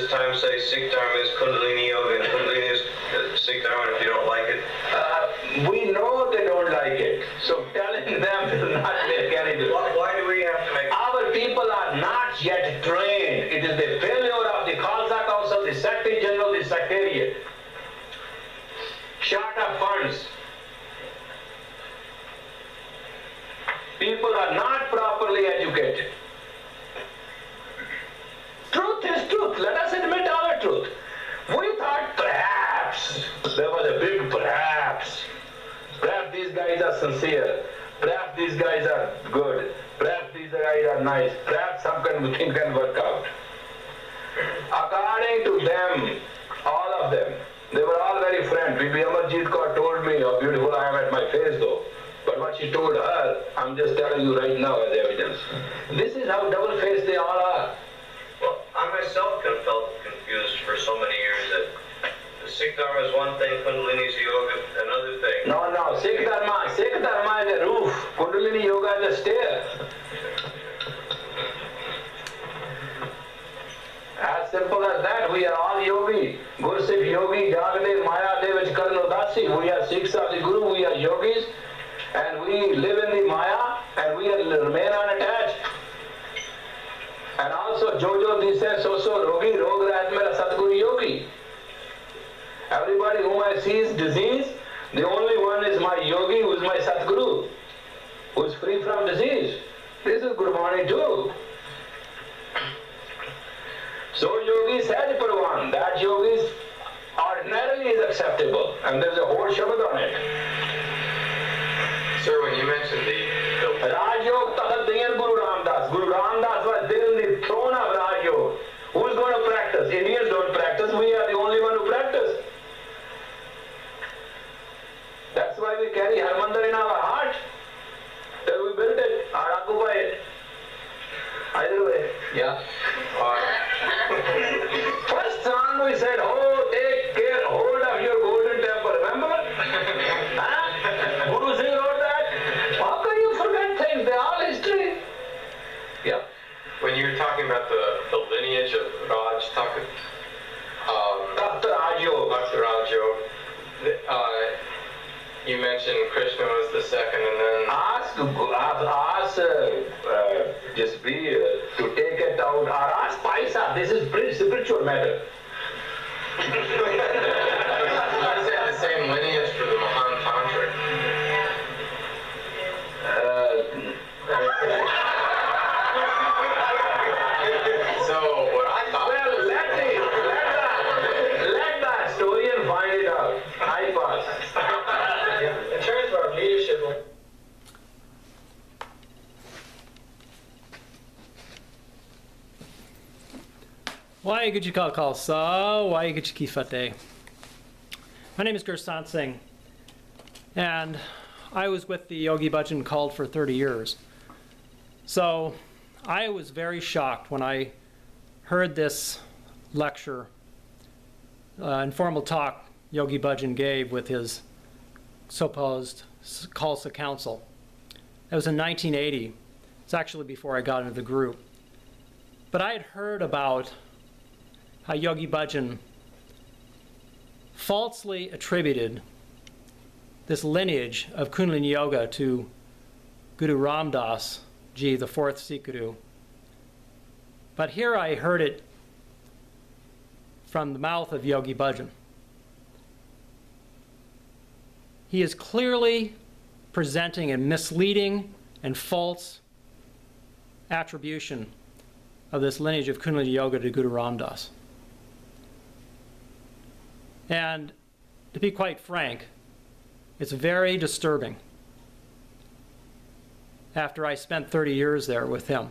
this time say Sikh Dharma is Kundalini Yoga and Kundalini is Sikh Dharma if you don't like it? We know they don't like it, so telling them will not make any difference. Why do we have to make it? Our people are not yet trained. It is the failure of the Khalsa Council, the Secretary General, the Secretariat. Short of funds. People are not properly educated. Truth is truth. Let us admit our truth. We thought perhaps, there was a big perhaps. Perhaps these guys are sincere. Perhaps these guys are good. Perhaps these guys are nice. Perhaps some kind of thing can work out. According to them, all of them, they were all very frank. Bibi Amarjit Kaur told me how beautiful I am at my face though. But what she told her, I'm just telling you right now as evidence. This is how double-faced they all are. Well, I myself felt confused for so many years that the Sikh Dharma is one thing, Kundalini is yoga another thing. No, Sikh Dharma is a roof. Kundalini Yoga is a stair. As simple as that, we are all yogi. Gursikh yogi, Jagde, Maya, Devach, Karno Dasi. We are Sikhs of the Guru, we are yogis. And we live in the Maya and we remain unattached. And also, Jojo dise so rogi, rog rahat mera Satguru yogi. Everybody whom I see is disease, the only one is my yogi who is my Satguru, who is free from disease. This is Gurbani too. So yogi Sahaj Parvan, that yogi ordinarily is acceptable, and there is a whole Shabad on it. Sir, when you mentioned the Raj Yog, Takth Guru Ramdas. Guru Ramdas was there in the throne of Raj Yog. Who is going to practice? Indians don't practice. We are the only one who practice. That's why we carry Harmandir in our heart. Till we built it or occupy it. Either way. yeah. First song we said, oh, take care, hold of your golden temple. Remember? Huh? Guru Singh wrote that. How can you forget things? They're all history. Yeah. When you were talking about the lineage of Raj, Takth Raj Yog. Takth Raj Yog, you mentioned Krishna was the second, and then Ask Jasbeer to take it out, or ask Bhai Sahib. This is spiritual matter. I say the same lineage for the Mahan tantric. So what I thought. Well, let the historian find it out. I pass. In terms of our leadership, Waheguru Ji Ka Khalsa, Waheguru Ji Ki Fateh. My name is Guru Singh, and I was with the Yogi Bhajan cult for 30 years. So I was very shocked when I heard this lecture, informal talk Yogi Bhajan gave with his supposed Khalsa Council. It was in 1980. It's actually before I got into the group. But I had heard about how Yogi Bhajan falsely attributed this lineage of Kundalini Yoga to Guru Ramdas Ji, the fourth Sikh Guru. But here I heard it from the mouth of Yogi Bhajan. He is clearly presenting a misleading and false attribution of this lineage of Kundalini Yoga to Guru Ramdas. And to be quite frank, it's very disturbing after I spent 30 years there with him,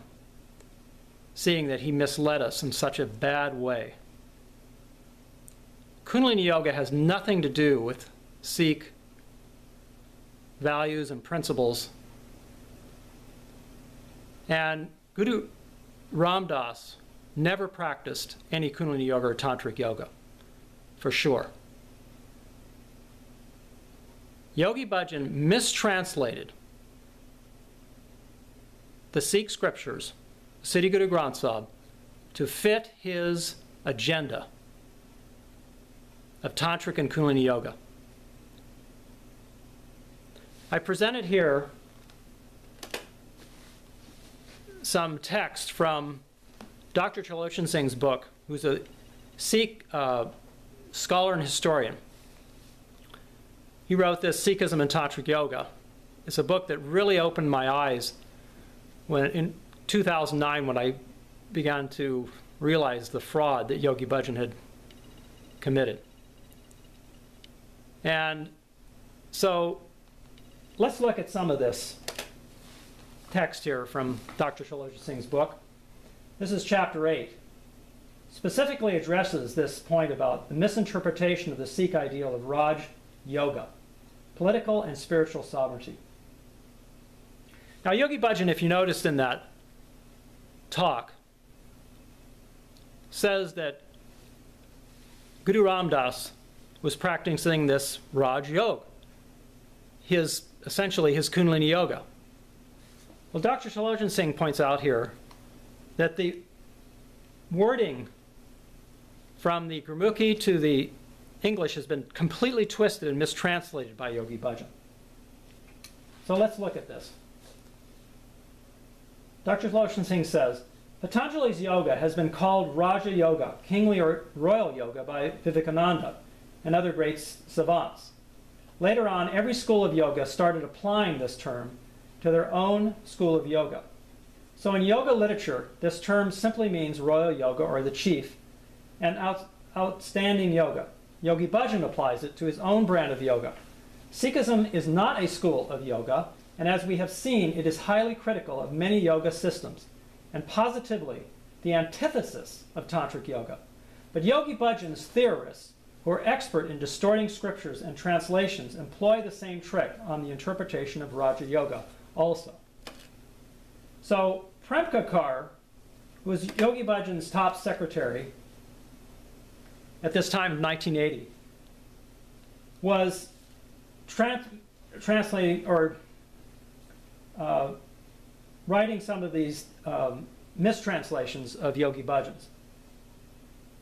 seeing that he misled us in such a bad way. Kundalini Yoga has nothing to do with Sikh values and principles. And Guru Ramdas never practiced any Kundalini Yoga or Tantric Yoga, for sure. Yogi Bhajan mistranslated the Sikh scriptures, Siddhi Guru Granth Sahib, to fit his agenda of tantric and Kundalini yoga. I presented here some text from Dr. Chalochan Singh's book, who's a Sikh scholar and historian. He wrote this, Sikhism and Tantric Yoga. It's a book that really opened my eyes in 2009 when I began to realize the fraud that Yogi Bhajan had committed. And so let's look at some of this text here from Dr. Chalochan Singh's book. This is chapter 8. Specifically addresses this point about the misinterpretation of the Sikh ideal of Raj Yoga, political and spiritual sovereignty. Now, Yogi Bhajan, if you noticed in that talk, says that Guru Ramdas was practicing this Raj Yoga, essentially his Kundalini Yoga. Well, Dr. Chalochan Singh points out here that the wording from the Gurmukhi to the English has been completely twisted and mistranslated by Yogi Bhajan. So let's look at this. Dr. Chalochan Singh says, Patanjali's yoga has been called Raja Yoga, kingly or royal yoga, by Vivekananda and other great savants. Later on, every school of yoga started applying this term to their own school of yoga. So in yoga literature, this term simply means royal yoga or the chief and outstanding yoga. Yogi Bhajan applies it to his own brand of yoga. Sikhism is not a school of yoga, and as we have seen, it is highly critical of many yoga systems, and positively the antithesis of tantric yoga. But Yogi Bhajan's theorists, who are expert in distorting scriptures and translations, employ the same trick on the interpretation of Raja Yoga also. So Premkakar, who was Yogi Bhajan's top secretary at this time of 1980, was translating or writing some of these mistranslations of Yogi Bhajan's.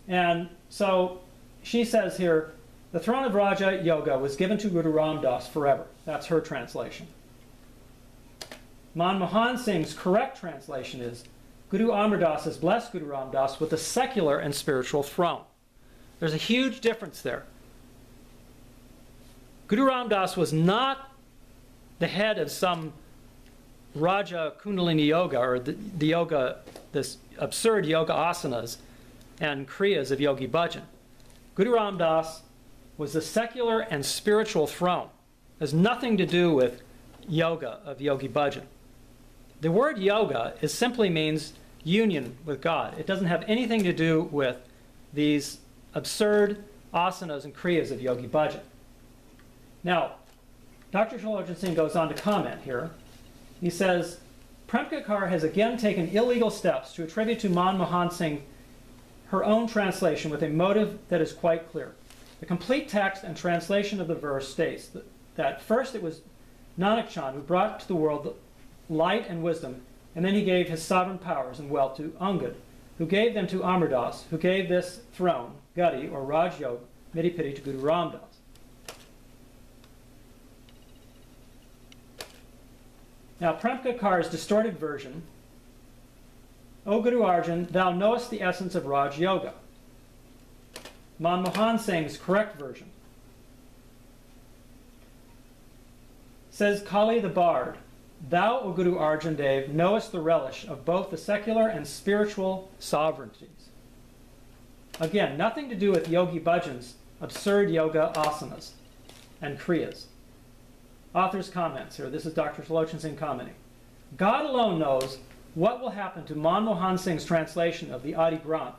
And so she says here, the throne of Raja Yoga was given to Guru Ramdas forever. That's her translation. Mahan Singh's correct translation is, Guru Amar Das has blessed Guru Ramdas with a secular and spiritual throne. There's a huge difference there. Guru Ramdas was not the head of some Raja Kundalini yoga, or the yoga, this absurd yoga asanas and kriyas of Yogi Bhajan. Guru Ramdas was the secular and spiritual throne. It has nothing to do with yoga of Yogi Bhajan. The word yoga simply means union with God. It doesn't have anything to do with these absurd asanas and kriyas of Yogi Bhajan. Now, Dr. Chalochan Singh goes on to comment here. He says, Premkakar has again taken illegal steps to attribute to Mahan Singh her own translation with a motive that is quite clear. The complete text and translation of the verse states that first it was Nanak Chand who brought to the world light and wisdom, and then he gave his sovereign powers and wealth to Angad, who gave them to Amar Das, who gave this throne, Gadi or Raj Yoga, Midi Piti, to Guru Ramdas. Now, Premkakar's distorted version, O Guru Arjan, thou knowest the essence of Raj Yoga. Mahan Singh's correct version says, Kali the Bard, thou, O Guru Arjan Dev, knowest the relish of both the secular and spiritual sovereignties. Again, nothing to do with Yogi Bhajan's absurd yoga asanas and kriyas. Author's comments here. This is Dr. Chalochan Singh commenting. God alone knows what will happen to Mahan Singh's translation of the Adi Guru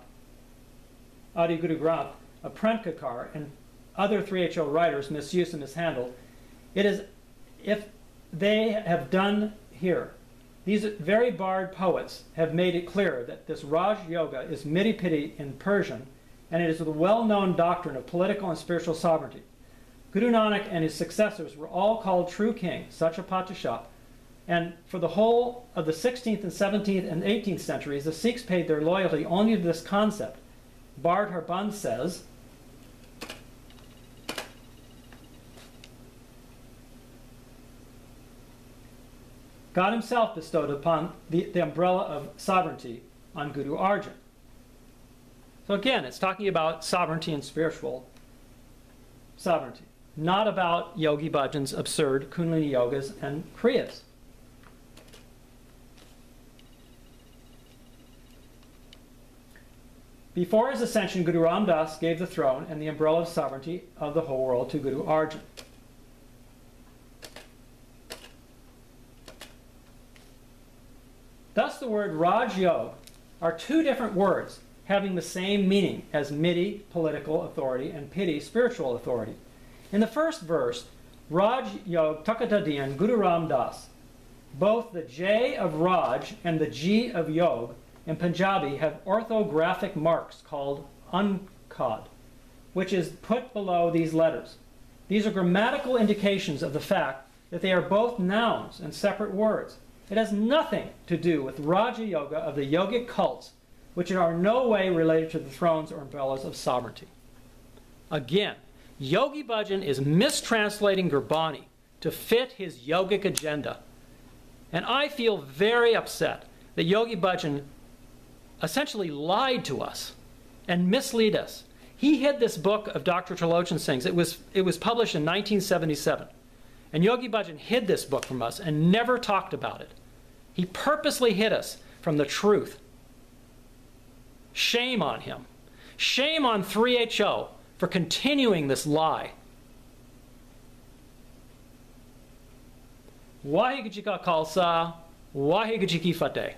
Granth of Premkakar and other 3HO writers' misuse and mishandled. It is if they have done here. These very barred poets have made it clear that this Raj Yoga is Midi Piti in Persian, and it is the well-known doctrine of political and spiritual sovereignty. Guru Nanak and his successors were all called true kings, Sacha Patashat, and for the whole of the 16th and 17th and 18th centuries, the Sikhs paid their loyalty only to this concept, Bard Harband says, God himself bestowed upon the umbrella of sovereignty on Guru Arjan. So again, it's talking about sovereignty and spiritual sovereignty, not about Yogi Bhajan's absurd Kundalini yogas and kriyas. Before his ascension, Guru Ramdas gave the throne and the umbrella of sovereignty of the whole world to Guru Arjan. Thus the word Raj Yog are two different words having the same meaning as Midi, political authority, and Piti, spiritual authority. In the first verse, Raj Yog Takatadian Guru Ramdas, both the J of Raj and the G of Yog in Punjabi have orthographic marks called unkad, which is put below these letters. These are grammatical indications of the fact that they are both nouns and separate words. It has nothing to do with Raja Yoga of the yogic cults, which are in no way related to the thrones or umbrellas of sovereignty. Again, Yogi Bhajan is mistranslating Gurbani to fit his yogic agenda. And I feel very upset that Yogi Bhajan essentially lied to us and misled us. He hid this book of Dr. Trilochan Singh's. It was published in 1977. And Yogi Bhajan hid this book from us and never talked about it. He purposely hid us from the truth. Shame on him. Shame on 3HO for continuing this lie. Waheguru Ji Ka Khalsa, Waheguru Ji Ki Fateh.